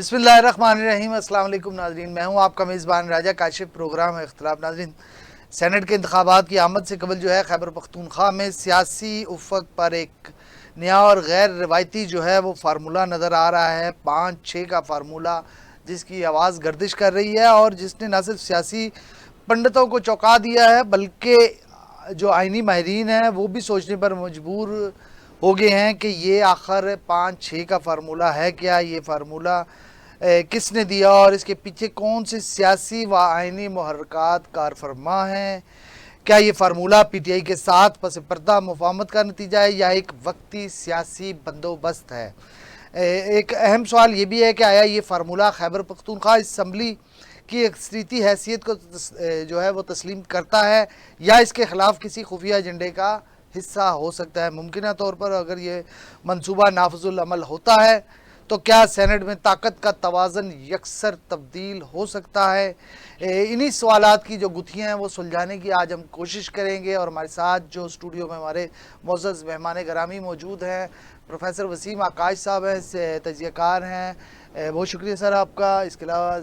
بسم اللہ الرحمن الرحیم۔ السلام علیکم ناظرین، میں ہوں آپ کا میزبان راجہ کاشف۔ پروگرام اختلاف ناظرین، سینٹ کے انتخابات کی آمد سے قبل خیبر پختونخوا میں سیاسی افق پر ایک نیا اور غیر روایتی وہ فارمولہ نظر آ رہا ہے، 5-6 کا فارمولہ، جس کی آواز گردش کر رہی ہے اور جس نے نہ صرف سیاسی پنڈتوں کو چونکا دیا ہے بلکہ جو آئینی ماہرین ہیں وہ بھی سوچنے پر مجبور ہو گئے ہیں کہ یہ آخر 5-6 کا فارمولہ ہے کیا، یہ فارمولہ کس نے دیا اور اس کے پیچھے کون سے سیاسی و آئینی محرکات کار فرما ہیں؟ کیا یہ فارمولہ پی ٹی آئی کے ساتھ پس پردہ مفاہمت کا نتیجہ ہے یا ایک وقتی سیاسی بندوبست ہے؟ ایک اہم سوال یہ بھی ہے کہ آیا یہ فارمولہ خیبر پختونخوا اسمبلی کی اکثریتی حیثیت کو وہ تسلیم کرتا ہے یا اس کے خلاف کسی خفیہ ایجنڈے کا حصہ ہو سکتا ہے؟ ممکنہ طور پر اگر یہ منصوبہ نافذ العمل ہوتا ہے تو کیا سینٹ میں طاقت کا توازن یکسر تبدیل ہو سکتا ہے؟ انہی سوالات کی جو گتھیاں ہیں وہ سلجھانے کی آج ہم کوشش کریں گے، اور ہمارے ساتھ جو اسٹوڈیو میں ہمارے معزز مہمان گرامی موجود ہیں، پروفیسر وسیم آکاش صاحب ہیں، تجزیہ کار ہیں، بہت شکریہ سر آپ کا۔ اس کے علاوہ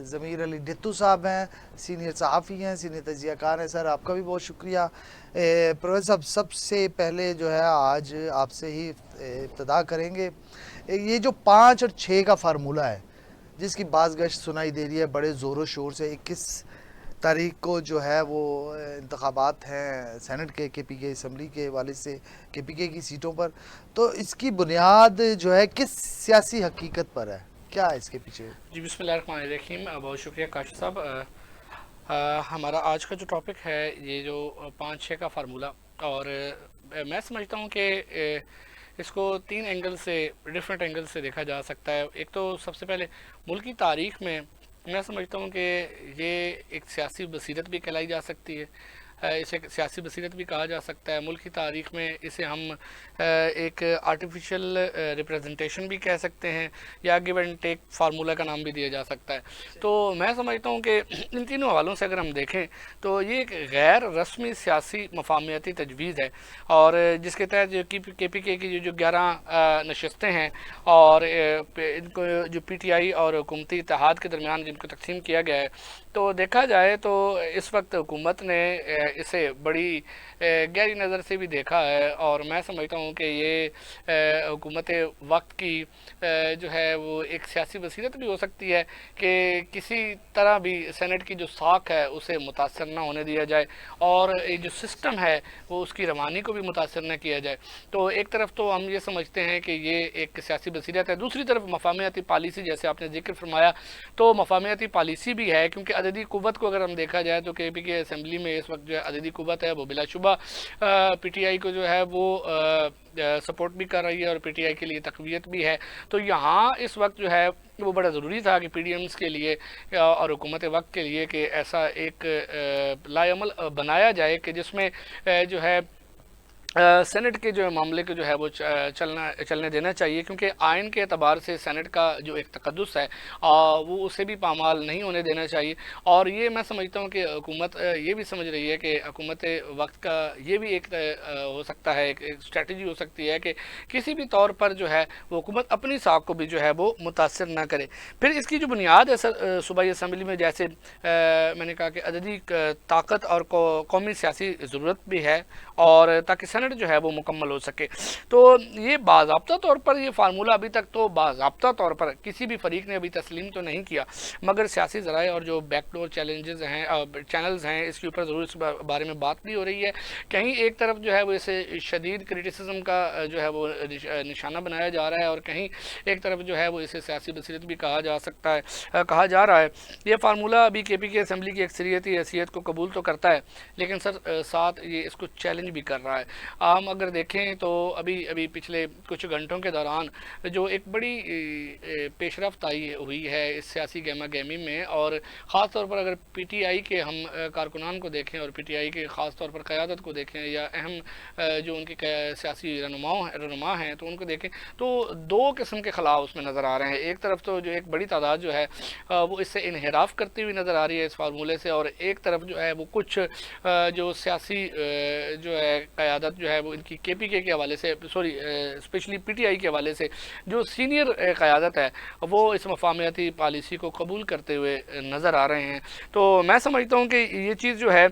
ضمیر علی ڈھتو صاحب ہیں، سینئر صحافی ہیں، سینئر تجزیہ کار ہیں، سر آپ کا بھی بہت شکریہ۔ پروفیسر صاحب، سب سے پہلے آج آپ سے ہی ابتدا کریں گے، یہ جو 5 اور 6 کا فارمولہ ہے جس کی باز گشت سنائی دے رہی ہے بڑے زور و شور سے، 21 تاریخ کو وہ انتخابات ہیں سینٹ کے پی کے اسمبلی کے حوالے سے کے پی کے کی سیٹوں پر، تو اس کی بنیاد کس سیاسی حقیقت پر ہے؟ کیا ہے اس کے پیچھے؟ جی بسم اللہ الرحمن الرحیم، بہت شکریہ کاشف صاحب۔ ہمارا آج کا جو ٹاپک ہے یہ جو 5-6 کا فارمولہ، اور میں سمجھتا ہوں کہ اس کو 3 اینگل سے، ڈیفرنٹ اینگل سے دیکھا جا سکتا ہے۔ ایک تو سب سے پہلے ملکی تاریخ میں میں سمجھتا ہوں کہ یہ ایک سیاسی بصیرت بھی کہلائی جا سکتی ہے، اسے سیاسی بصیرت بھی کہا جا سکتا ہے۔ ملک کی تاریخ میں اسے ہم ایک آرٹیفیشل ریپریزنٹیشن بھی کہہ سکتے ہیں، یا گیو اینڈ ٹیک فارمولہ کا نام بھی دیا جا سکتا ہے۔ تو میں سمجھتا ہوں کہ ان تینوں حوالوں سے اگر ہم دیکھیں تو یہ ایک غیر رسمی سیاسی مفاہمتی تجویز ہے، اور جس کے تحت کے پی کے کی جو 11 نشستیں ہیں اور ان کو جو پی ٹی آئی اور حکومتی اتحاد کے درمیان جن کو تقسیم کیا گیا ہے، تو دیکھا جائے تو اس وقت حکومت نے اسے بڑی گہری نظر سے بھی دیکھا ہے، اور میں سمجھتا ہوں کہ یہ حکومت وقت کی وہ ایک سیاسی بصیرت بھی ہو سکتی ہے کہ کسی طرح بھی سینٹ کی جو ساکھ ہے اسے متاثر نہ ہونے دیا جائے، اور جو سسٹم ہے وہ اس کی روانی کو بھی متاثر نہ کیا جائے۔ تو ایک طرف تو ہم یہ سمجھتے ہیں کہ یہ ایک سیاسی بصیرت ہے، دوسری طرف مفاہمتی پالیسی جیسے آپ نے ذکر فرمایا، تو مفاہمتی پالیسی بھی ہے، کیونکہ عددی قوت کو اگر ہم دیکھا جائے تو کے پی کے اسمبلی میں اس وقت عددی قوت ہے وہ بلا شبہ پی ٹی آئی کو وہ سپورٹ بھی کر رہی ہے، اور پی ٹی آئی کے لیے تقویت بھی ہے۔ تو یہاں اس وقت وہ بڑا ضروری تھا کہ پی ڈی ایمز کے لیے اور حکومت وقت کے لیے کہ ایسا ایک لائے عمل بنایا جائے کہ جس میں سینٹ کے معاملے کو وہ چلنے دینا چاہیے، کیونکہ آئین کے اعتبار سے سینٹ کا جو ایک تقدس ہے وہ اسے بھی پامال نہیں ہونے دینا چاہیے۔ اور یہ میں سمجھتا ہوں کہ حکومت یہ بھی سمجھ رہی ہے کہ حکومت وقت کا یہ بھی ایک ہو سکتا ہے، ایک اسٹریٹجی ہو سکتی ہے کہ کسی بھی طور پر وہ حکومت اپنی ساکھ کو بھی وہ متاثر نہ کرے۔ پھر اس کی جو بنیاد ہے صوبائی اسمبلی میں، جیسے میں نے کہا کہ عددی طاقت اور قومی سیاسی ضرورت بھی ہے، اور تاکہ سینٹ وہ مکمل ہو سکے۔ تو یہ باضابطہ طور پر یہ فارمولہ ابھی تک تو باضابطہ طور پر کسی بھی فریق نے ابھی تسلیم تو نہیں کیا، مگر سیاسی ذرائع اور جو بیک ڈور چینلز ہیں اس کے اوپر ضرور اس بارے میں بات بھی ہو رہی ہے۔ کہیں ایک طرف وہ اسے شدید کرٹیسزم کا وہ نشانہ بنایا جا رہا ہے، اور کہیں ایک طرف وہ اسے سیاسی بصیرت بھی کہا جا رہا ہے۔ یہ فارمولہ ابھی کے پی کے اسمبلی کی اکثریتی حیثیت کو قبول تو کرتا ہے، لیکن ساتھ یہ اس کو چیلنج بھی کر رہا ہے۔ ہم اگر دیکھیں تو ابھی پچھلے کچھ گھنٹوں کے دوران جو ایک بڑی پیش رفت ہوئی ہے اس سیاسی گہما گہمی میں، اور خاص طور پر اگر پی ٹی آئی کے ہم کارکنان کو دیکھیں اور پی ٹی آئی کے خاص طور پر قیادت کو دیکھیں، یا اہم جو ان کے سیاسی رہنما ہیں تو ان کو دیکھیں، تو 2 قسم کے خلا اس میں نظر آ رہے ہیں۔ ایک طرف تو جو ایک بڑی تعداد وہ اس سے انحراف کرتی ہوئی نظر آ رہی ہے اس فارمولے سے، اور ایک طرف وہ کچھ جو سیاسی قیادت وقت جو ہے وہ ان کی کے پی کے حوالے سے اسپیشلی پی ٹی آئی کے حوالے سے جو سینئر قیادت ہے وہ اس مفاہمتی پالیسی کو قبول کرتے ہوئے نظر آ رہے ہیں. تو میں سمجھتا ہوں کہ یہ چیز جو ہے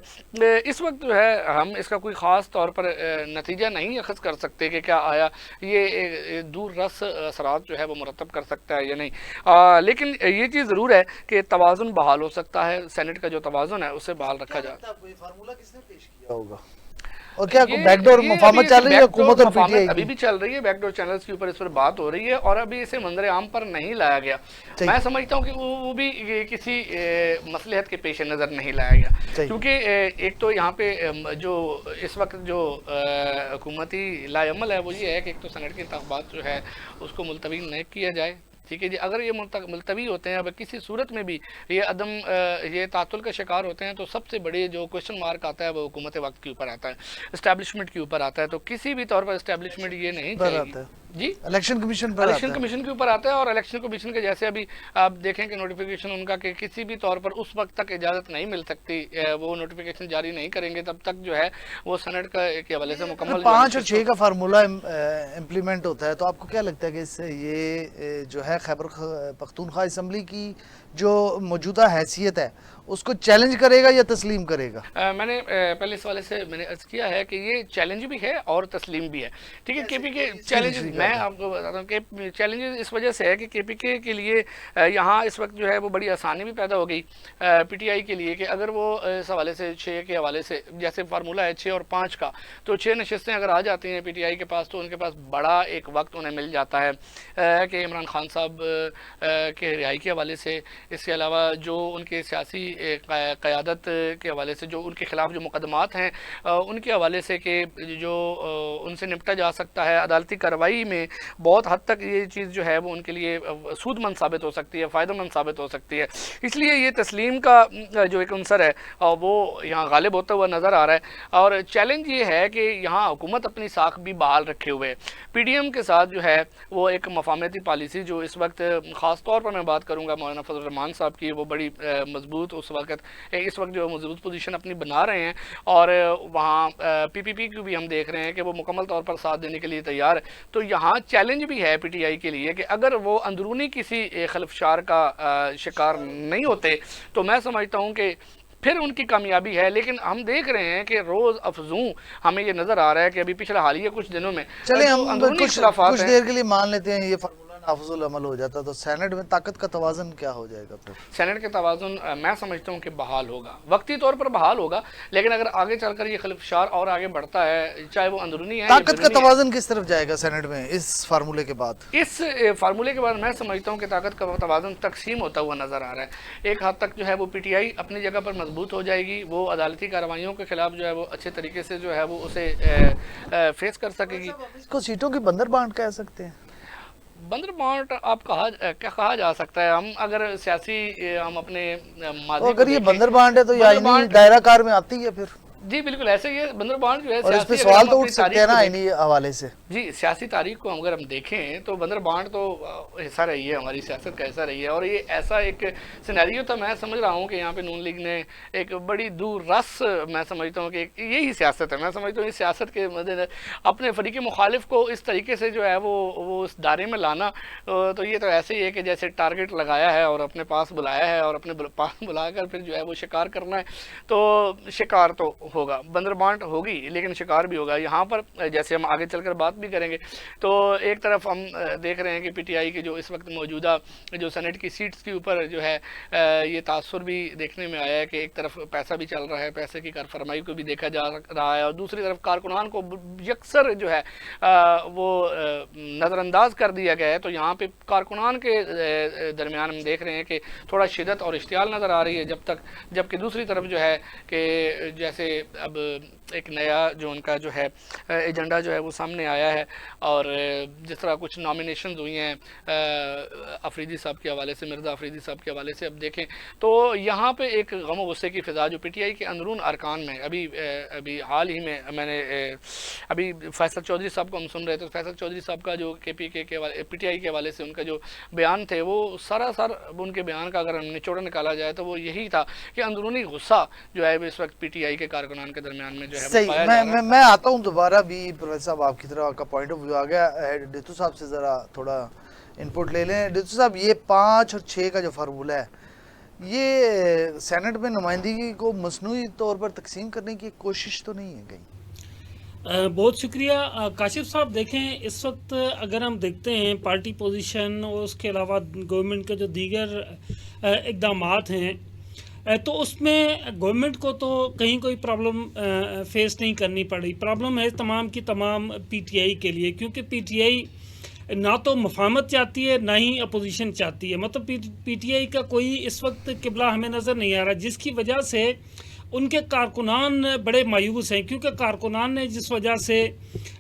اس وقت جو ہے ہم اس کا کوئی خاص طور پر نتیجہ نہیں اخذ کر سکتے کہ کیا آیا یہ دور رس اثرات جو ہے وہ مرتب کر سکتا ہے یا نہیں. لیکن یہ چیز ضرور ہے کہ توازن بحال ہو سکتا ہے. سینٹ کا جو توازن ہے اسے بحال رکھا جائے. فارمولا کس نے پیش کیا ہوگا اور کیا بیک ڈور مفاہمت چل رہی ہے حکومت اور پی ٹی آئی کی؟ ابھی بھی چل رہی ہے بیک ڈور چینلز کے اوپر اس پر بات ہو رہی ہے اور ابھی اسے منظر عام پر نہیں لایا گیا. میں سمجھتا ہوں کہ وہ بھی کسی مصلحت کے پیش نظر نہیں لایا گیا کیونکہ ایک تو یہاں پہ جو اس وقت جو حکومتی لاء عمل ہے وہ یہ ہے کہ ایک تو سینٹ کے انتخابات جو ہے اس کو ملتوی نہیں کیا جائے. ٹھیک ہے جی. اگر یہ ملتوی ہوتے ہیں اب کسی صورت میں بھی یہ تعطل کا شکار ہوتے ہیں تو سب سے بڑی جو کوشچن مارک آتا ہے وہ حکومت وقت کے اوپر آتا ہے, اسٹیبلشمنٹ کے اوپر آتا ہے. تو کسی بھی طور پر اسٹیبلشمنٹ یہ نہیں چاہے گی جی الیکشن کمیشن کے اوپر آتا ہے. اور الیکشن کمیشن کے جیسے ابھی آپ دیکھیں کہ نوٹیفیکیشن ان کا کہ کسی بھی طور پر اس وقت تک اجازت نہیں مل سکتی, وہ نوٹیفیکیشن جاری نہیں کریں گے تب تک جو ہے وہ سینٹ کے حوالے سے مکمل 5 اور 6 کا فارمولا امپلیمنٹ ہوتا ہے. تو آپ کو کیا لگتا ہے کہ اس سے یہ جو ہے خیبر پختونخوا اسمبلی کی جو موجودہ حیثیت ہے اس کو چیلنج کرے گا یا تسلیم کرے گا؟ میں نے پہلے اس والے سے میں نے عرض کیا ہے کہ یہ چیلنج بھی ہے اور تسلیم بھی ہے. ٹھیک ہے. کے پی کے چیلنج میں آپ کو بتاتا ہوں کہ چیلنج اس وجہ سے ہے کہ پی کے لیے یہاں اس وقت جو ہے وہ بڑی آسانی بھی پیدا ہو گئی پی ٹی آئی کے لیے کہ اگر وہ اس حوالے سے 6 کے حوالے سے جیسے فارمولہ ہے 6 اور 5 کا, تو 6 نشستیں اگر آ جاتی ہیں پی ٹی آئی کے پاس تو ان کے پاس بڑا ایک وقت انہیں مل جاتا ہے کہ عمران خان صاحب کے رہائی کے حوالے سے, اس کے علاوہ جو ان کے سیاسی قیادت کے حوالے سے جو ان کے خلاف جو مقدمات ہیں ان کے حوالے سے کہ جو ان سے نپٹا جا سکتا ہے عدالتی کارروائی میں, بہت حد تک یہ چیز جو ہے وہ ان کے لیے سود مند ثابت ہو سکتی ہے, فائدہ مند ثابت ہو سکتی ہے. اس لیے یہ تسلیم کا جو ایک عنصر ہے وہ یہاں غالب ہوتا ہوا نظر آ رہا ہے. اور چیلنج یہ ہے کہ یہاں حکومت اپنی ساکھ بھی بحال رکھے ہوئے پی ڈی ایم کے ساتھ جو ہے وہ ایک مفاہمتی پالیسی جو اس وقت خاص طور پر میں بات کروں گا مولانا فضل الرحمان صاحب کی, وہ بڑی مضبوط اس وقت جو مضبوط پوزیشن اپنی بنا رہے ہیں. اور وہاں پی پی پی کو بھی ہم دیکھ رہے ہیں کہ وہ مکمل طور پر ساتھ دینے کے لیے تیار ہے. تو یہاں چیلنج بھی ہے پی ٹی آئی کے لیے کہ اگر وہ اندرونی کسی خلفشار کا شکار نہیں ہوتے تو میں سمجھتا ہوں کہ پھر ان کی کامیابی ہے. لیکن ہم دیکھ رہے ہیں کہ روز افزوں ہمیں یہ نظر آ رہا ہے کہ ابھی پچھلا حالیہ کچھ دنوں میں چلیں ہم کچھ دیر کے لیے مان لیتے ہیں یہ فارمولا نافذ العمل ہو جاتا تو سینٹ میں طاقت کا توازن کیا ہو جائے گا؟ پھر سینٹ کا توازن میں سمجھتا ہوں کہ بحال ہوگا, وقتی طور پر بحال ہوگا. لیکن اگر آگے چل کر یہ خلفشار اور آگے بڑھتا ہے, چاہے وہ اندرونی ہے, طاقت کا توازن کس طرف جائے گا سینٹ میں اس فارمولے کے بعد؟ اس فارمولے کے بعد میں سمجھتا ہوں کہ طاقت کا توازن تقسیم ہوتا ہوا نظر آ رہا ہے. ایک حد تک جو ہے وہ پی ٹی آئی اپنی جگہ پر مضبوط ہو جائے گی, وہ عدالتی کارروائیوں کے خلاف جو ہے وہ اچھے طریقے سے جو ہے وہ اسے فیس کر سکے گی. اس کو سیٹوں کی بندر بانٹ کہہ سکتے ہیں؟ بندر بانٹ آپ کہا جا سکتا ہے. ہم اگر سیاسی ہم اپنے تو اگر یہ بندر بانٹ ہے تو یہ آئینی دائرہ کار میں آتی ہے پھر؟ جی بالکل ایسے ہی ہے. بندر بانٹ جو ہے اور اس پہ سوال تو اٹھ سکتے ہیں نا آئینی حوالے سے. جی سیاسی تاریخ کو اگر ہم دیکھیں تو بندر بانٹ تو حصہ رہی ہے, ہماری سیاست کا حصہ رہی ہے. اور یہ ایسا ایک سینیریو تھا, میں سمجھ رہا ہوں کہ یہاں پہ نون لیگ نے ایک بڑی دور رس, میں سمجھتا ہوں کہ یہی سیاست ہے. میں سمجھتا ہوں اس سیاست کے مدد اپنے فریق مخالف کو اس طریقے سے جو ہے وہ اس دائرے میں لانا, تو یہ تو ایسے ہی ہے کہ جیسے ٹارگٹ لگایا ہے اور اپنے پاس بلایا ہے اور اپنے پاس بلا کر پھر جو ہے وہ شکار کرنا ہے. تو شکار تو ہوگا, بندر بانٹ ہوگی لیکن شکار بھی ہوگا. یہاں پر جیسے ہم آگے چل کر بات بھی کریں گے تو ایک طرف ہم دیکھ رہے ہیں کہ پی ٹی آئی کے جو اس وقت موجودہ جو سینٹ کی سیٹس کے اوپر جو ہے یہ تاثر بھی دیکھنے میں آیا ہے کہ ایک طرف پیسہ بھی چل رہا ہے, پیسے کی کار فرمائی کو بھی دیکھا جا رہا ہے, اور دوسری طرف کارکنان کو یکسر جو ہے وہ نظر انداز کر دیا گیا ہے. تو یہاں پہ کارکنان کے درمیان ہم دیکھ رہے ہیں کہ تھوڑا شدت اور اشتعال نظر آ رہی ہے, جبکہ دوسری طرف جو ہے کہ جیسے اب ایک نیا جو ان کا جو ہے ایجنڈا جو ہے وہ سامنے آیا ہے. اور جس طرح کچھ نامینیشنز ہوئی ہیں افریدی صاحب کے حوالے سے, مرزا افریدی صاحب کے حوالے سے, اب دیکھیں تو یہاں پہ ایک غم و غصے کی فضا جو پی ٹی آئی کے اندرون ارکان میں ابھی حال ہی میں نے ابھی فیصل چودھری صاحب کو ہم سن رہے تھے. فیصل چودھری صاحب کا جو کے پی ٹی آئی کے حوالے سے ان کا جو بیان تھے وہ سراسر ان کے بیان کا اگر ہم نچوڑ نکالا جائے تو وہ یہی تھا کہ اندرونی غصہ جو ہے اس وقت پی ٹی آئی کے کارکنوں کارکنان کے درمیان میں جو ہے وہ صحیح. پایا جا رہا ہے. میں آتا ہوں دوبارہ بھی پروفیسر صاحب آپ کی طرح. آپ کا پوائنٹ آف ویو آ گیا. ڈیتو صاحب سے ذرا تھوڑا ان پٹ لے لیں. ڈیتو صاحب یہ 5 اور 6 کا جو فارمولہ ہے یہ سینٹ میں نمائندگی کو مصنوعی طور پر تقسیم کرنے کی کوشش تو نہیں ہے کہیں؟ بہت شکریہ کاشف صاحب. دیکھیں اس وقت اگر ہم دیکھتے ہیں پارٹی پوزیشن اور اس کے علاوہ گورنمنٹ کے جو دیگر اقدامات ہیں تو اس میں گورنمنٹ کو تو کہیں کوئی پرابلم فیس نہیں کرنی پڑی. پرابلم ہے تمام کی تمام پی ٹی آئی کے لیے, کیونکہ پی ٹی آئی نہ تو مفاہمت چاہتی ہے نہ ہی اپوزیشن چاہتی ہے. مطلب پی ٹی آئی کا کوئی اس وقت قبلہ ہمیں نظر نہیں آ رہا, جس کی وجہ سے ان کے کارکنان بڑے مایوس ہیں. کیونکہ کارکنان نے جس وجہ سے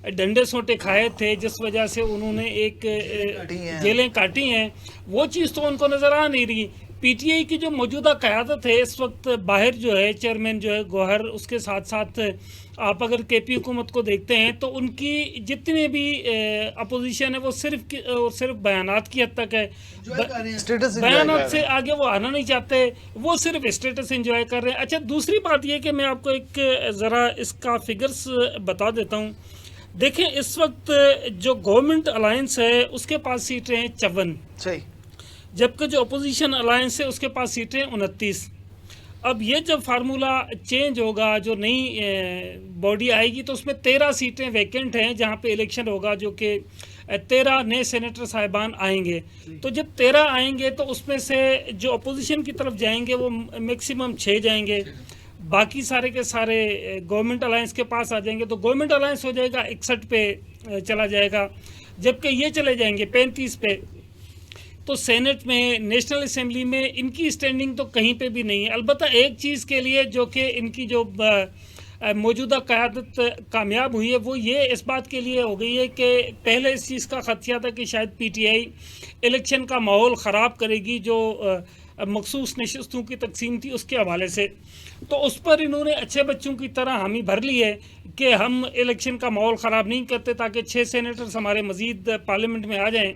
ڈنڈے سوٹے کھائے تھے, جس وجہ سے انہوں نے ایک جیلیں کاٹی ہیں, وہ چیز تو ان کو نظر آ نہیں رہی. پی ٹی آئی کی جو موجودہ قیادت ہے اس وقت باہر جو ہے چیئرمین جو ہے گوہر, اس کے ساتھ ساتھ آپ اگر کے پی حکومت کو دیکھتے ہیں تو ان کی جتنے بھی اپوزیشن ہے وہ صرف بیانات کی حد تک ہے. بیانات سے آگے وہ آنا نہیں چاہتے, وہ صرف اسٹیٹس انجوائے کر رہے ہیں. اچھا دوسری بات یہ کہ میں آپ کو ایک ذرا اس کا فگرز بتا دیتا ہوں. دیکھیں اس وقت جو گورنمنٹ الائنس ہے اس کے پاس سیٹیں ہیں 54, جبکہ جو اپوزیشن الائنس ہے اس کے پاس سیٹیں 29. اب یہ جب فارمولہ چینج ہوگا, جو نئی باڈی آئے گی, تو اس میں 13 سیٹیں ویکنٹ ہیں جہاں پہ الیکشن ہوگا, جو کہ 13 نئے سینیٹر صاحبان آئیں گے. تو جب 13 آئیں گے تو اس میں سے جو اپوزیشن کی طرف جائیں گے وہ میکسیمم 6 جائیں گے, باقی سارے کے سارے گورنمنٹ الائنس کے پاس آ جائیں گے. تو گورنمنٹ الائنس ہو جائے گا 61 پہ چلا جائے گا, جبکہ یہ چلے جائیں گے 35 پہ. تو سینٹ میں, نیشنل اسمبلی میں ان کی اسٹینڈنگ تو کہیں پہ بھی نہیں ہے. البتہ ایک چیز کے لیے جو کہ ان کی جو موجودہ قیادت کامیاب ہوئی ہے وہ یہ اس بات کے لیے ہو گئی ہے کہ پہلے اس چیز کا خدشہ تھا کہ شاید پی ٹی آئی الیکشن کا ماحول خراب کرے گی جو مخصوص نشستوں کی تقسیم تھی اس کے حوالے سے. تو اس پر انہوں نے اچھے بچوں کی طرح حامی بھر لی ہے کہ ہم الیکشن کا ماحول خراب نہیں کرتے, تاکہ 6 سینیٹرز ہمارے مزید پارلیمنٹ میں آ جائیں,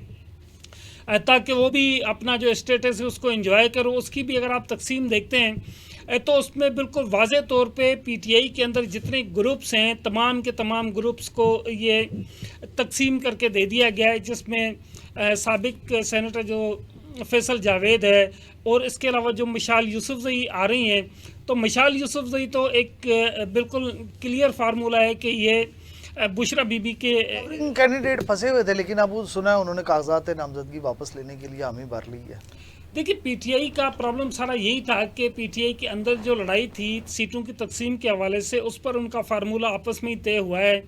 تاکہ وہ بھی اپنا جو اسٹیٹس ہے اس کو انجوائے کرو. اس کی بھی اگر آپ تقسیم دیکھتے ہیں تو اس میں بالکل واضح طور پہ پی ٹی آئی کے اندر جتنے گروپس ہیں تمام کے تمام گروپس کو یہ تقسیم کر کے دے دیا گیا ہے, جس میں سابق سینیٹر جو فیصل جاوید ہے اور اس کے علاوہ جو مشال یوسفزئی آ رہی ہیں. تو مشال یوسفزئی تو ایک بالکل کلیئر فارمولہ ہے کہ یہ بشرا بی بی کے کینڈیڈیٹ پھنسے ہوئے تھے, لیکن اب سنا ہے انہوں نے کاغذات نامزدگی واپس لینے کے لیے حامی بھر لی ہے. دیکھیے پی ٹی آئی کا پرابلم سارا یہی تھا کہ پی ٹی آئی کے اندر جو لڑائی تھی سیٹوں کی تقسیم کے حوالے سے, اس پر ان کا فارمولہ آپس میں ہی طے ہوا ہے.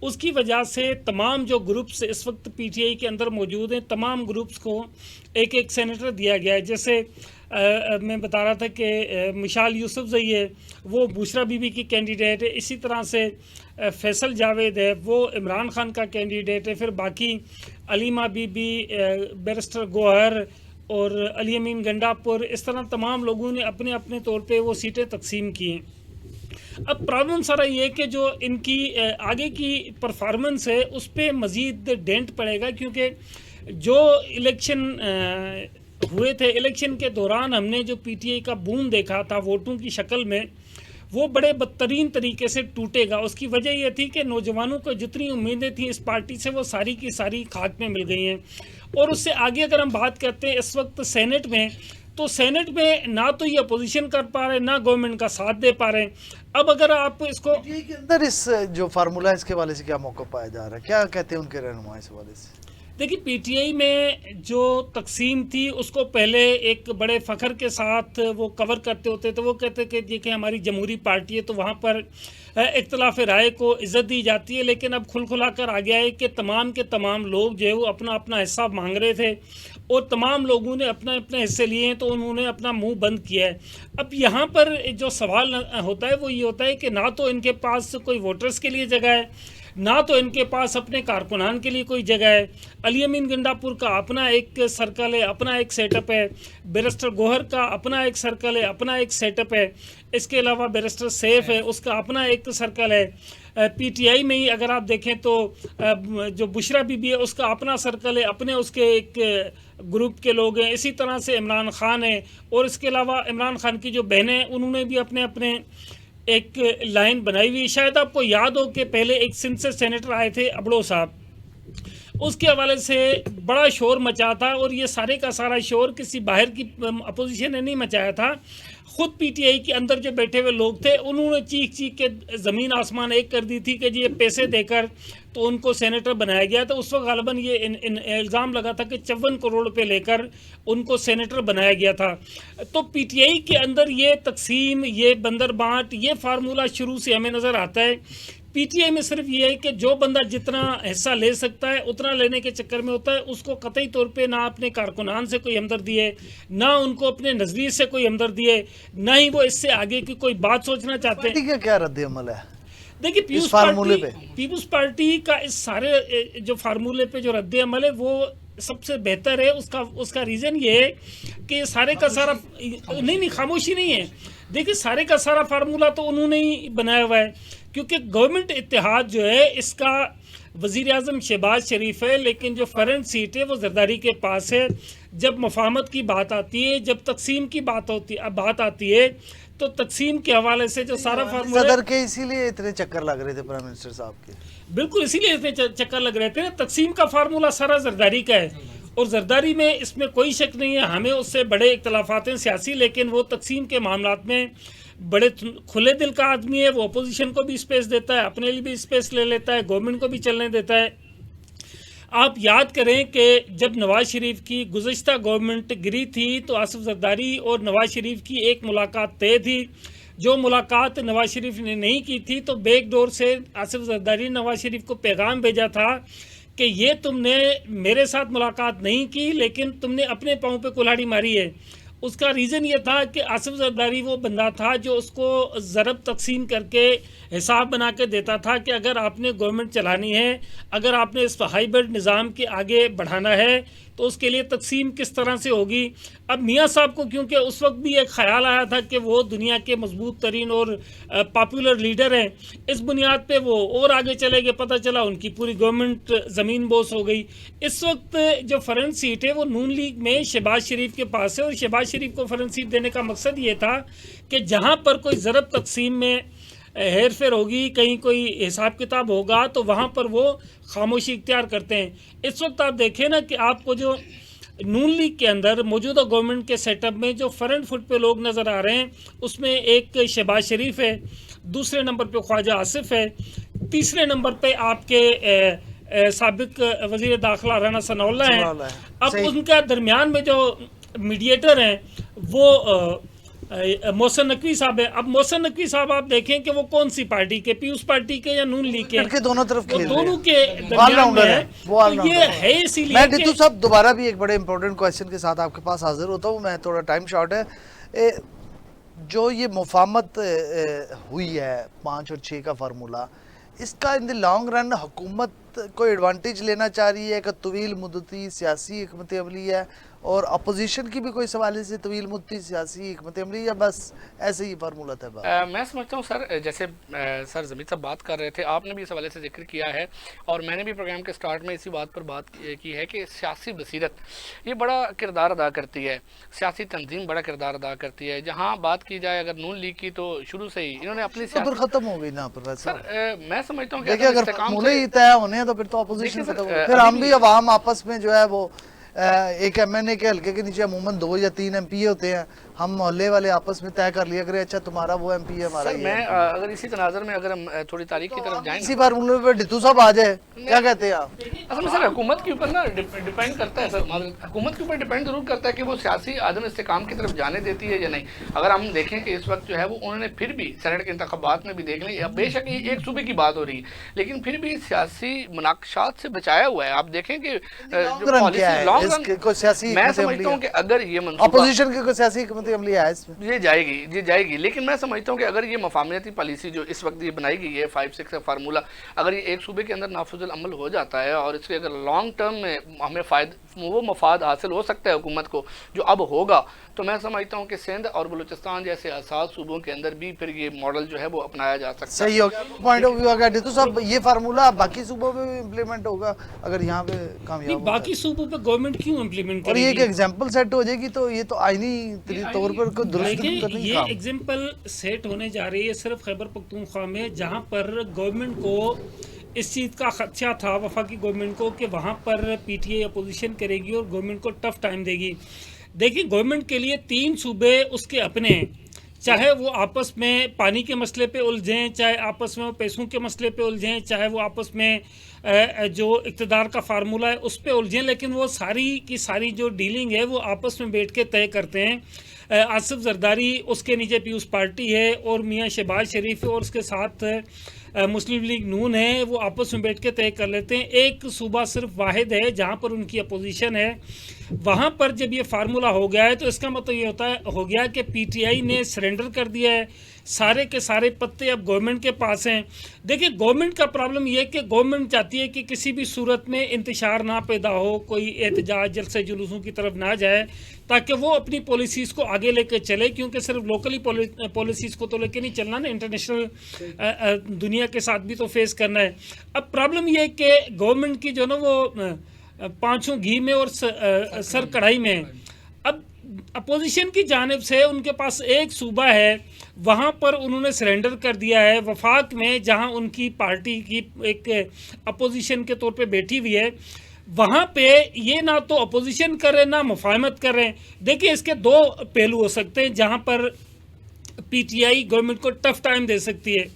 اس کی وجہ سے تمام جو گروپس اس وقت پی ٹی آئی کے اندر موجود ہیں تمام گروپس کو ایک ایک سینیٹر دیا گیا ہے. جیسے میں بتا رہا تھا کہ مشال یوسفزئی ہے وہ بشرا بی بی کی کینڈیڈیٹ ہے, اسی طرح سے فیصل جاوید ہے وہ عمران خان کا کینڈیڈیٹ ہے, پھر باقی علیمہ بی بی, بیرسٹر گوہر اور علی امین گنڈا پور, اس طرح تمام لوگوں نے اپنے اپنے طور پہ وہ سیٹیں تقسیم کی ہیں. اب پرابلم سارا یہ کہ جو ان کی آگے کی پرفارمنس ہے اس پہ مزید ڈینٹ پڑے گا, کیونکہ جو الیکشن ہوئے تھے الیکشن کے دوران ہم نے جو پی ٹی آئی کا بوم دیکھا تھا ووٹوں کی شکل میں وہ بڑے بدترین طریقے سے ٹوٹے گا. اس کی وجہ یہ تھی کہ نوجوانوں کو جتنی امیدیں تھیں اس پارٹی سے وہ ساری کی ساری خاک میں مل گئی ہیں. اور اس سے آگے اگر ہم بات کرتے ہیں اس وقت سینٹ میں, تو سینٹ میں نہ تو یہ اپوزیشن کر پا رہے نہ گورنمنٹ کا ساتھ دے پا رہے. اب اگر آپ اس کو پی ٹی آئی کے اندر اس جو فارمولہ اس کے حوالے سے کیا موقع پایا جا رہا ہے, کیا کہتے ہیں ان کے رہنما اس حوالے سے؟ دیکھیے پی ٹی آئی میں جو تقسیم تھی اس کو پہلے ایک بڑے فخر کے ساتھ وہ کور کرتے ہوتے تو وہ کہتے کہ دیکھیں ہماری جمہوری پارٹی ہے تو وہاں پر اختلاف رائے کو عزت دی جاتی ہے. لیکن اب کھل کھلا کر آ گیا ہے کہ تمام کے تمام لوگ جو ہے وہ اپنا اپنا حصہ مانگ رہے تھے اور تمام لوگوں نے اپنے اپنے حصے لیے ہیں تو انہوں نے اپنا منہ بند کیا ہے. اب یہاں پر جو سوال ہوتا ہے وہ یہ ہوتا ہے کہ نہ تو ان کے پاس کوئی ووٹرز کے لیے جگہ ہے نہ تو ان کے پاس اپنے کارکنان کے لیے کوئی جگہ ہے. علی امین گنڈا پور کا اپنا ایک سرکل ہے, اپنا ایک سیٹ اپ ہے. بیرسٹر گوہر کا اپنا ایک سرکل ہے, اپنا ایک سیٹ اپ ہے. اس کے علاوہ بیرسٹر سیف ہے, اس کا اپنا ایک سرکل ہے. پی ٹی آئی میں ہی اگر آپ دیکھیں تو جو بشرا بی بی ہے اس کا اپنا سرکل ہے, اپنے اس کے ایک گروپ کے لوگ ہیں. اسی طرح سے عمران خان ہے اور اس کے علاوہ عمران خان کی جو بہنیں انہوں نے بھی اپنے اپنے ایک لائن بنائی ہوئی. شاید آپ کو یاد ہو کہ پہلے ایک سندھ سے سینیٹر آئے تھے ابڑو صاحب, اس کے حوالے سے بڑا شور مچا تھا, اور یہ سارے کا سارا شور کسی باہر کی اپوزیشن نے نہیں مچایا تھا, خود پی ٹی آئی کے اندر جو بیٹھے ہوئے لوگ تھے انہوں نے چیخ چیخ کے زمین آسمان ایک کر دی تھی کہ جی یہ پیسے دے کر تو ان کو سینیٹر بنایا گیا. تو اس وقت غالباً یہ الزام لگا تھا کہ 54 کروڑ روپے لے کر ان کو سینیٹر بنایا گیا تھا. تو پی ٹی آئی کے اندر یہ تقسیم, یہ بندر بانٹ, یہ فارمولہ شروع سے ہمیں نظر آتا ہے. پی ٹی آئی میں صرف یہ ہے کہ جو بندہ جتنا حصہ لے سکتا ہے اتنا لینے کے چکر میں ہوتا ہے, اس کو قطعی طور پہ نہ اپنے کارکنان سے کوئی ہمدردی ہے, نہ ان کو اپنے نظریے سے کوئی ہمدردی ہے, نہ ہی وہ اس سے آگے کی کوئی بات سوچنا چاہتے ہیں. پارٹی کا کیا رد عمل ہے دیکھیے پیپلز پارٹی کا اس سارے جو فارمولے پہ جو رد عمل ہے وہ سب سے بہتر ہے. اس کا ریزن یہ ہے کہ سارے کا سارا نہیں خاموشی نہیں ہے. دیکھیے سارے کا سارا فارمولہ تو انہوں نے ہی بنایا ہوا ہے, کیونکہ گورنمنٹ اتحاد جو ہے اس کا وزیر اعظم شہباز شریف ہے, لیکن جو فرنٹ سیٹ ہے وہ زرداری کے پاس ہے. جب مفاہمت کی بات آتی ہے, جب تقسیم کی بات آتی ہے, تو تقسیم کے حوالے سے جو سارا فارمولہ صدر کے اسی لیے اتنے چکر لگ رہے تھے پرائم منسٹر صاحب کے, بالکل اسی لیے اتنے چکر لگ رہے تھے. تقسیم کا فارمولہ سارا زرداری کا ہے, اور زرداری میں اس میں کوئی شک نہیں ہے, ہمیں اس سے بڑے اختلافات ہیں سیاسی, لیکن وہ تقسیم کے معاملات میں بڑے کھلے دل کا آدمی ہے. وہ اپوزیشن کو بھی اسپیس دیتا ہے, اپنے لیے بھی اسپیس لے لیتا ہے, گورنمنٹ کو بھی چلنے دیتا ہے. آپ یاد کریں کہ جب نواز شریف کی گزشتہ گورنمنٹ گری تھی تو آصف زرداری اور نواز شریف کی ایک ملاقات طے تھی. جو ملاقات نواز شریف نے نہیں کی تھی تو بیک ڈور سے آصف زرداری نے نواز شریف کو پیغام بھیجا تھا کہ یہ تم نے میرے ساتھ ملاقات نہیں کی, لیکن تم نے اپنے پاؤں پہ کلہاڑی ماری ہے. اس کا ریزن یہ تھا کہ آصف زرداری وہ بندہ تھا جو اس کو ضرب تقسیم کر کے حساب بنا کے دیتا تھا کہ اگر آپ نے گورنمنٹ چلانی ہے, اگر آپ نے اس ہائیبرڈ نظام کے آگے بڑھانا ہے تو اس کے لیے تقسیم کس طرح سے ہوگی. اب میاں صاحب کو کیونکہ اس وقت بھی ایک خیال آیا تھا کہ وہ دنیا کے مضبوط ترین اور پاپولر لیڈر ہیں, اس بنیاد پہ وہ اور آگے چلے گئے, پتہ چلا ان کی پوری گورنمنٹ زمین بوس ہو گئی. اس وقت جو فرنٹ سیٹ ہے وہ نون لیگ میں شہباز شریف کے پاس ہے, اور شہباز شریف کو فرنٹ سیٹ دینے کا مقصد یہ تھا کہ جہاں پر کوئی ضرب تقسیم میں ہیر پھیر ہوگی, کہیں کوئی حساب کتاب ہوگا, تو وہاں پر وہ خاموشی اختیار کرتے ہیں. اس وقت آپ دیکھیں نا کہ آپ کو جو نون لیگ کے اندر موجودہ گورنمنٹ کے سیٹ اپ میں جو فرنٹ فٹ پہ لوگ نظر آ رہے ہیں, اس میں ایک شہباز شریف ہے, دوسرے نمبر پہ خواجہ آصف ہے, تیسرے نمبر پہ آپ کے سابق وزیر داخلہ رانا ثناء اللہ ہیں. اب ان کا درمیان میں جو میڈیٹر ہیں وہ محسن نقوی صاحب ہے. اب محسن نقوی صاحب آپ دیکھیں کہ وہ کون سی پارٹی کے, پیپلز پارٹی کے یا نون لیگ کے, دونوں طرف دونوں کے درمیان میں ہے. تو یہ ہے اسی لیے میں ڈیٹو صاحب دوبارہ بھی ایک بڑے امپورٹنٹ کویسچن کے ساتھ آپ کے پاس حاضر ہوتا ہوں. میں تھوڑا ٹائم شارٹ ہے. جو یہ مفاہمت ہوئی ہے 5 اور 6 کا فارمولہ, اس کا ان دی لانگ رن حکومت کوئی ایڈوانٹیج لینا چاہ رہی ہے کہ طویل مدتی سیاسی حکمت عملی ہے, اور اپوزیشن کی بھی کوئی سوال سے طویل مدتی سیاسی حکمت عملی, یا بس ایسے ہی فارمولہ تھا؟ میں سمجھتا ہوں سر, جیسے سر زمین صاحب بات کر رہے تھے, آپ نے بھی اس حوالے سے ذکر کیا ہے, اور میں نے بھی پروگرام کے سٹارٹ میں اسی بات پر بات کی ہے کہ سیاسی بصیرت یہ بڑا کردار ادا کرتی ہے, سیاسی تنظیم بڑا کردار ادا کرتی ہے. جہاں بات کی جائے اگر نون لیگ کی, تو شروع سے ہی انہوں نے اپنی سیاست ختم ہو گئی نا پروفیسر. میں سمجھتا ہوں کہ اگر فارمولے ہی طے ہونے ہیں تو پھر تو اپوزیشن ختم ہو, پھر ہم بھی عوام آپس میں جو ہے وہ ایک ایم این اے کے حلقے کے نیچے عموماً 2 یا 3 ایم پی اے ہوتے ہیں, ہم محلے والے آپس میں طے کر لیا کرے اچھا تمہارا وہ ایم پی ہے, ہمارا یہ. میں اگر اسی تناظر میں اگر ہم تھوڑی تاریخ کی طرف جائیں, اسی فارمولے پہ ڈیٹو صاحب آ جائے, کیا کہتے ہیں آپ؟ اصل میں سر حکومت کے اوپر نا ڈیپینڈ کرتا ہے, سر حکومت کے اوپر ڈیپینڈ ضرور کرتا ہے کہ وہ سیاسی عدم استحکام کی طرف جانے دیتی ہے یا نہیں. اگر ہم دیکھیں کہ اس وقت جو ہے وہ انہوں نے پھر بھی سینٹ کے انتخابات میں بھی دیکھ لیں, بے شک ایک صوبے کی بات ہو رہی ہے, لیکن پھر بھی سیاسی مناقشات سے بچایا ہوا ہے. آپ دیکھیں کہ میں سمجھتا ہوں کہ اگر یہ اپوزیشن کی کوئی سیاسی حکمت عملی ہے اس میں, یہ جائے گی, لیکن میں سمجھتا ہوں کہ اگر یہ مفاہمتی پالیسی جو اس وقت یہ بنائی گئی ہے 5-6 کا فارمولہ, اگر یہ ایک صوبے کے اندر نافذ العمل ہو جاتا ہے اور اس کے اگر لانگ ٹرم میں ہمیں وہ مفاد حاصل ہو سکتا ہے حکومت کو جو اب ہوگا، تو میں سمجھتا ہوں کہ سندھ اور بلوچستان جیسے حساس صوبوں کے اندر بھی پھر یہ ماڈل جو ہے وہ اپنایا جا سکتا ہے۔ صحیح ہوگا پوائنٹ آف ویو اگر تو صاحب یہ فارمولہ باقی صوبوں پہ بھی امپلیمنٹ ہوگا اگر یہاں پہ کامیاب ہوگا؟ باقی صوبوں پہ گورنمنٹ کیوں امپلیمنٹ اور کرے یہ گی؟ ایک ایگزامپل سیٹ ہو جائے گی تو یہ تو آئینی طور پر کوئی درست دیکھیں کرنے یہ کام۔ ایگزامپل سیٹ ہونے جا رہی ہے صرف خیبر پختونخوا میں، جہاں پر گورنمنٹ کو اس چیز کا خدشہ تھا وفاقی گورنمنٹ کو کہ وہاں پر پی ٹی آئی اپوزیشن کرے گی اور گورنمنٹ کو ٹف ٹائم دے گی۔ دیکھیں گورنمنٹ کے لیے 3 صوبے اس کے اپنے ہیں، چاہے وہ آپس میں پانی کے مسئلے پہ الجھیں، چاہے آپس میں وہ پیسوں کے مسئلے پہ الجھیں، چاہے وہ آپس میں جو اقتدار کا فارمولہ ہے اس پہ الجھیں، لیکن وہ ساری کی ساری جو ڈیلنگ ہے وہ آپس میں بیٹھ کے طے کرتے ہیں۔ آصف زرداری، اس کے نیچے پیوس پارٹی ہے اور میاں شہباز شریف ہے اور اس کے ساتھ مسلم لیگ نون ہے، وہ آپس میں بیٹھ کے طے کر لیتے ہیں۔ ایک صوبہ صرف واحد ہے جہاں پر ان کی اپوزیشن ہے، وہاں پر جب یہ فارمولہ ہو گیا ہے تو اس کا مطلب یہ ہو گیا کہ پی ٹی آئی نے سرنڈر کر دیا ہے، سارے کے سارے پتے اب گورنمنٹ کے پاس ہیں۔ دیکھیں گورنمنٹ کا پرابلم یہ کہ گورنمنٹ چاہتی ہے کہ کسی بھی صورت میں انتشار نہ پیدا ہو، کوئی احتجاج جلسے جلوسوں کی طرف نہ جائے، تاکہ وہ اپنی پالیسیز کو آگے لے کے چلے، کیونکہ صرف لوکلی پالیسیز کو تو لے کے نہیں چلنا نا، انٹرنیشنل دنیا کے ساتھ بھی تو فیس کرنا ہے۔ اب پرابلم یہ ہے کہ گورنمنٹ کی جو نا وہ پانچوں گھی میں اور سر کڑھائی میں، اب اپوزیشن کی جانب سے ان کے پاس ایک صوبہ ہے، وہاں پر انہوں نے سرنڈر کر دیا ہے وفاق میں، جہاں ان کی پارٹی کی ایک اپوزیشن کے طور پہ بیٹھی ہوئی ہے، وہاں پہ یہ نہ تو اپوزیشن کریں نہ مفاہمت کریں۔ دیکھیں اس کے 2 پہلو ہو سکتے ہیں جہاں پر پی ٹی آئی گورنمنٹ کو ٹف ٹائم دے سکتی ہے۔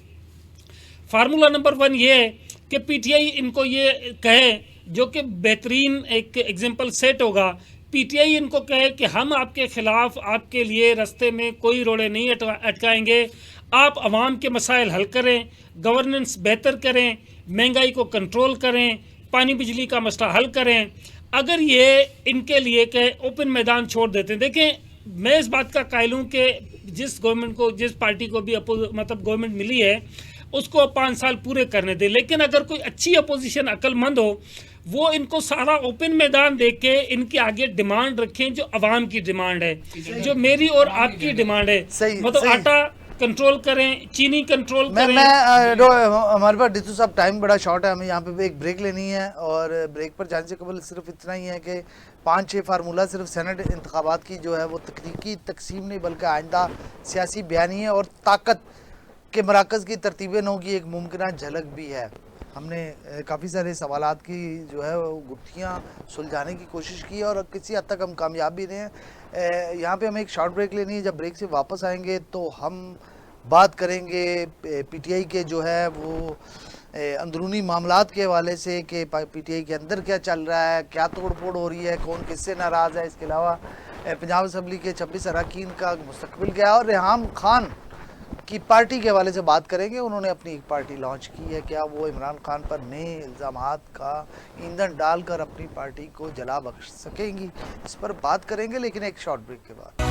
فارمولہ نمبر 1 یہ ہے کہ پی ٹی آئی ان کو یہ کہے، جو کہ بہترین ایک ایگزامپل سیٹ ہوگا، پی ٹی آئی ان کو کہے کہ ہم آپ کے خلاف آپ کے لیے رستے میں کوئی روڑے نہیں اٹکائیں گے، آپ عوام کے مسائل حل کریں، گورننس بہتر کریں، مہنگائی کو کنٹرول کریں، پانی بجلی کا مسئلہ حل کریں۔ اگر یہ ان کے لیے کہ اوپن میدان چھوڑ دیتے ہیں، دیکھیں میں اس بات کا قائل ہوں کہ جس گورنمنٹ کو، جس پارٹی کو بھی مطلب گورنمنٹ ملی ہے اس کو 5 سال پورے کرنے دیں، لیکن اگر کوئی اچھی اپوزیشن عقل مند ہو وہ ان کو سارا اوپن میدان دے کے ان کے آگے ڈیمانڈ رکھیں جو عوام کی ڈیمانڈ ہے، جو میری اور آپ کی ڈیمانڈ ہے، مطلب آٹا کنٹرول کریں، چینی کنٹرول کریں۔ ہمارے پاس ڈیتو صاحب ٹائم بڑا شارٹ ہے، ہمیں یہاں پہ ایک بریک لینی ہے، اور بریک پر جانے سے قبل صرف اتنا ہی ہے کہ 5-6 فارمولہ صرف سینٹ انتخابات کی جو ہے وہ تکنیکی تقسیم نہیں بلکہ آئندہ سیاسی بیانیے اور طاقت کے مراکز کی ترتیب نو کی ایک ممکنہ جھلک بھی ہے۔ ہم نے کافی سارے سوالات کی جو ہے وہ گتھیاں سلجھانے کی کوشش کی اور کسی حد تک ہم کامیاب بھی رہے ہیں۔ یہاں پہ ہمیں ایک شارٹ بریک لینی ہے، جب بریک سے واپس آئیں گے تو ہم بات کریں گے پی ٹی آئی کے جو ہے وہ اندرونی معاملات کے حوالے سے کہ پی ٹی آئی کے اندر کیا چل رہا ہے، کیا توڑ پھوڑ ہو رہی ہے، کون کس سے ناراض ہے، اس کے علاوہ پنجاب اسمبلی کے 26 اراکین کا مستقبل کیا ہے، اور ریحام خان کی پارٹی کے حوالے سے بات کریں گے۔ انہوں نے اپنی ایک پارٹی لانچ کی ہے، کیا وہ عمران خان پر نئے الزامات کا ایندھن ڈال کر اپنی پارٹی کو جلا بخش سکیں گی، اس پر بات کریں گے لیکن ایک شارٹ بریک کے بعد۔